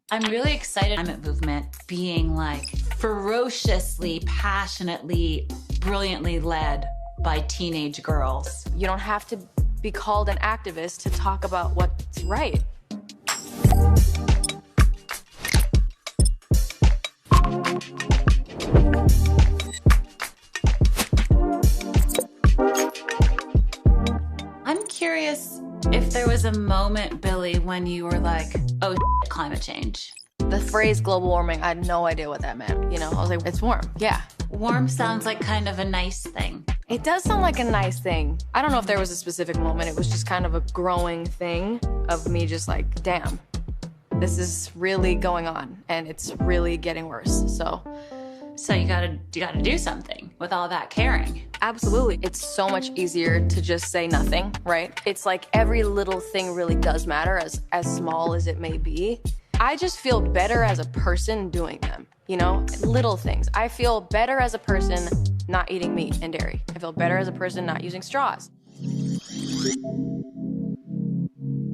I'm really excited climate movement being like ferociously, passionately, brilliantly led by teenage girls. You don't have to be called an activist to talk about what's right. I'm curious if there was a moment, Billie, when you were like, oh, climate change. The phrase global warming, I had no idea what that meant. You know, I was like, it's warm. Yeah. Warm sounds like kind of a nice thing. It does sound like a nice thing. I don't know if there was a specific moment. It was just kind of a growing thing of me just like, damn, this is really going on and it's really getting worse. So you gotta do something with all that caring. Absolutely. It's so much easier to just say nothing, right? It's like every little thing really does matter, as small as it may be. I just feel better as a person doing them, you know? Little things. I feel better as a person not eating meat and dairy. I feel better as a person not using straws.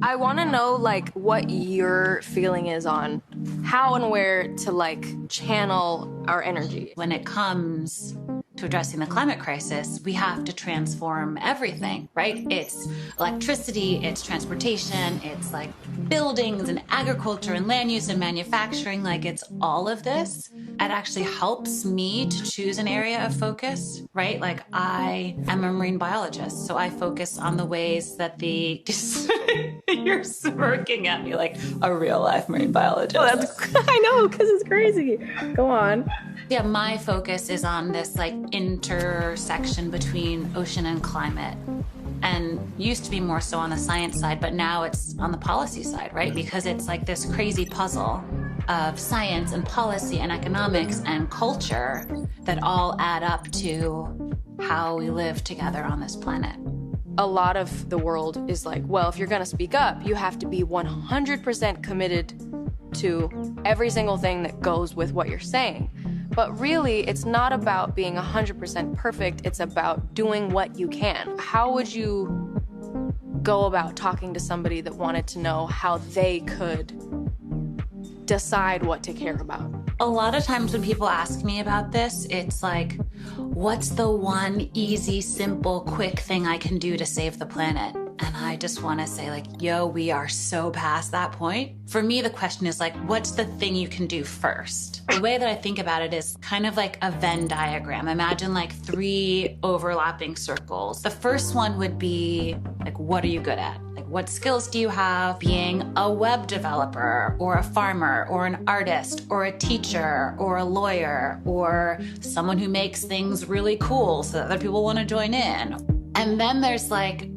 I want to know, like, what your feeling is on how and where to, like, channel our energy. When it comes to addressing the climate crisis, we have to transform everything, right? It's electricity, it's transportation, it's like buildings and agriculture and land use and manufacturing, like it's all of this. It actually helps me to choose an area of focus, right? Like I am a marine biologist, so I focus on the ways that you're smirking at me like a real life marine biologist. Oh, I know, because it's crazy. Go on. Yeah, my focus is on this like intersection between ocean and climate, and used to be more so on the science side, but now it's on the policy side, right? Because it's like this crazy puzzle of science and policy and economics and culture that all add up to how we live together on this planet. A lot of the world is like, well, if you're gonna speak up, you have to be 100% committed to every single thing that goes with what you're saying. But really, it's not about being 100% perfect, it's about doing what you can. How would you go about talking to somebody that wanted to know how they could decide what to care about? A lot of times when people ask me about this, it's like, what's the one easy, simple, quick thing I can do to save the planet? And I just want to say like, yo, we are so past that point. For me, the question is like, what's the thing you can do first? The way that I think about it is kind of like a Venn diagram. Imagine like 3 overlapping circles. The first one would be like, what are you good at? Like, what skills do you have being a web developer or a farmer or an artist or a teacher or a lawyer or someone who makes things really cool so that other people want to join in? And then there's like,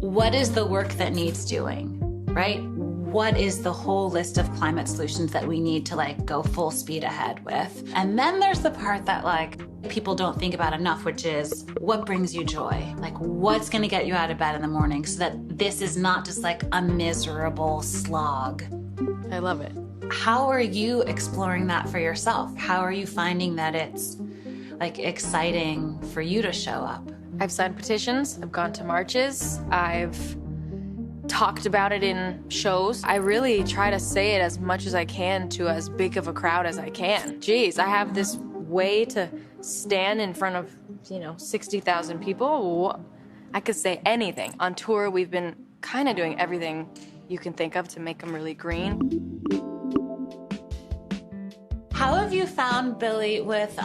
what is the work that needs doing, right? What is the whole list of climate solutions that we need to like go full speed ahead with? And then there's the part that like people don't think about enough, which is what brings you joy? Like what's gonna get you out of bed in the morning so that this is not just like a miserable slog. I love it. How are you exploring that for yourself? How are you finding that it's like exciting for you to show up? I've signed petitions, I've gone to marches, I've talked about it in shows. I really try to say it as much as I can to as big of a crowd as I can. Geez, I have this way to stand in front of, 60,000 people. I could say anything. On tour, we've been kind of doing everything you can think of to make them really green. How have you found, Billie, with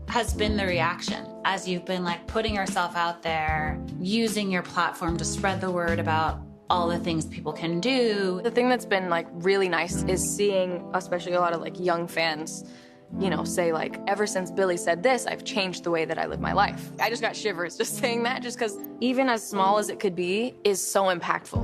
has been the reaction as you've been like putting yourself out there, using your platform to spread the word about all the things people can do? The thing that's been like really nice is seeing, especially a lot of like young fans, say like, ever since Billie said this, I've changed the way that I live my life. I just got shivers just saying that, just because even as small as it could be is so impactful.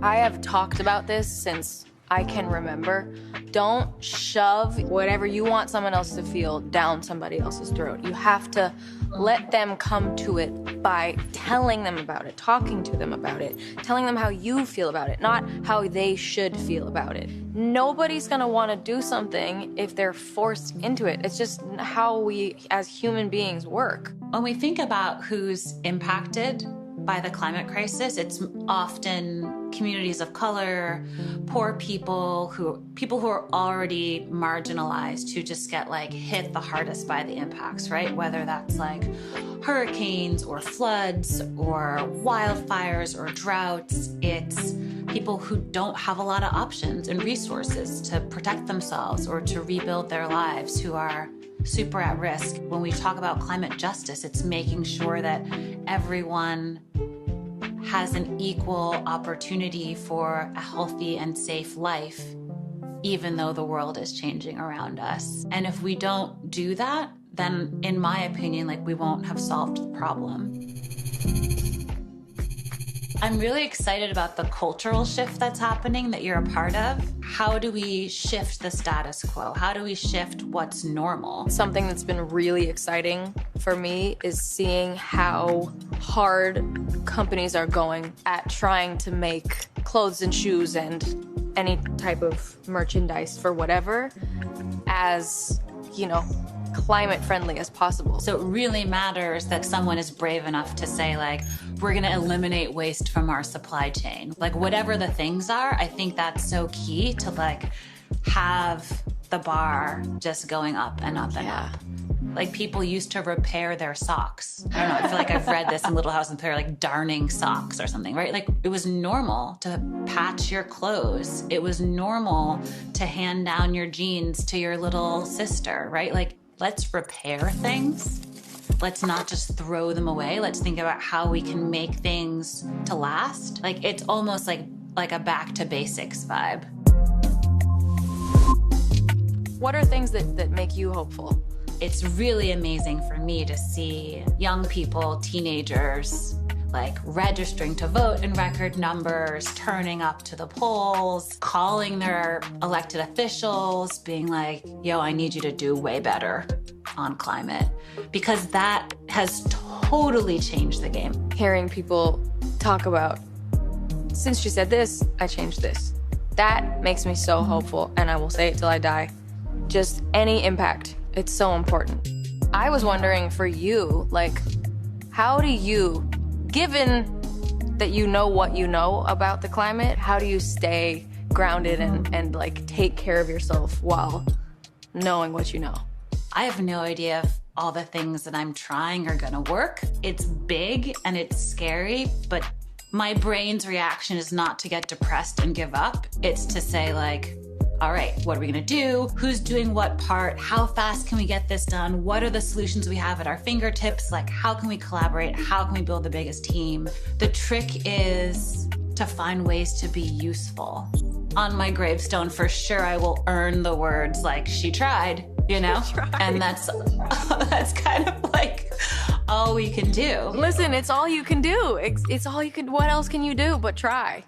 I have talked about this since I can remember. Don't shove whatever you want someone else to feel down somebody else's throat. You have to let them come to it by telling them about it, talking to them about it, telling them how you feel about it, not how they should feel about it. Nobody's gonna wanna do something if they're forced into it. It's just how we as human beings work. When we think about who's impacted by the climate crisis, it's often communities of color, poor people who are already marginalized, who just get like hit the hardest by the impacts, right? Whether that's like hurricanes or floods or wildfires or droughts. It's people who don't have a lot of options and resources to protect themselves or to rebuild their lives, who are super at risk. When we talk about climate justice, it's making sure that everyone has an equal opportunity for a healthy and safe life, even though the world is changing around us. And if we don't do that, then in my opinion, like, we won't have solved the problem. I'm really excited about the cultural shift that's happening that you're a part of. How do we shift the status quo? How do we shift what's normal? Something that's been really exciting for me is seeing how hard companies are going at trying to make clothes and shoes and any type of merchandise for whatever as, you know, climate friendly as possible. So it really matters that someone is brave enough to say, like, we're gonna eliminate waste from our supply chain. Like, whatever the things are, I think that's so key to like have the bar just going up and up and up. Like, people used to repair their socks. I don't know, I feel like I've read this in Little House on the Prairie, like darning socks or something, right? Like, it was normal to patch your clothes. It was normal to hand down your jeans to your little sister, right? Like, let's repair things. Let's not just throw them away. Let's think about how we can make things to last. Like, it's almost like a back to basics vibe. What are things that make you hopeful? It's really amazing for me to see young people, teenagers, like registering to vote in record numbers, turning up to the polls, calling their elected officials, being like, yo, I need you to do way better on climate. Because that has totally changed the game. Hearing people talk about, since she said this, I changed this. That makes me so hopeful, and I will say it till I die. Just any impact, it's so important. I was wondering for you, like, how do you, given that you know what you know about the climate, how do you stay grounded and like take care of yourself while knowing what you know? I have no idea if all the things that I'm trying are gonna work. It's big and it's scary, but my brain's reaction is not to get depressed and give up. It's to say, like, all right, what are we gonna do? Who's doing what part? How fast can we get this done? What are the solutions we have at our fingertips? Like, how can we collaborate? How can we build the biggest team? The trick is to find ways to be useful. On my gravestone, for sure, I will earn the words like, she tried, you know? And that's kind of like all we can do. Listen, it's all you can do. It's all you can, what else can you do but try?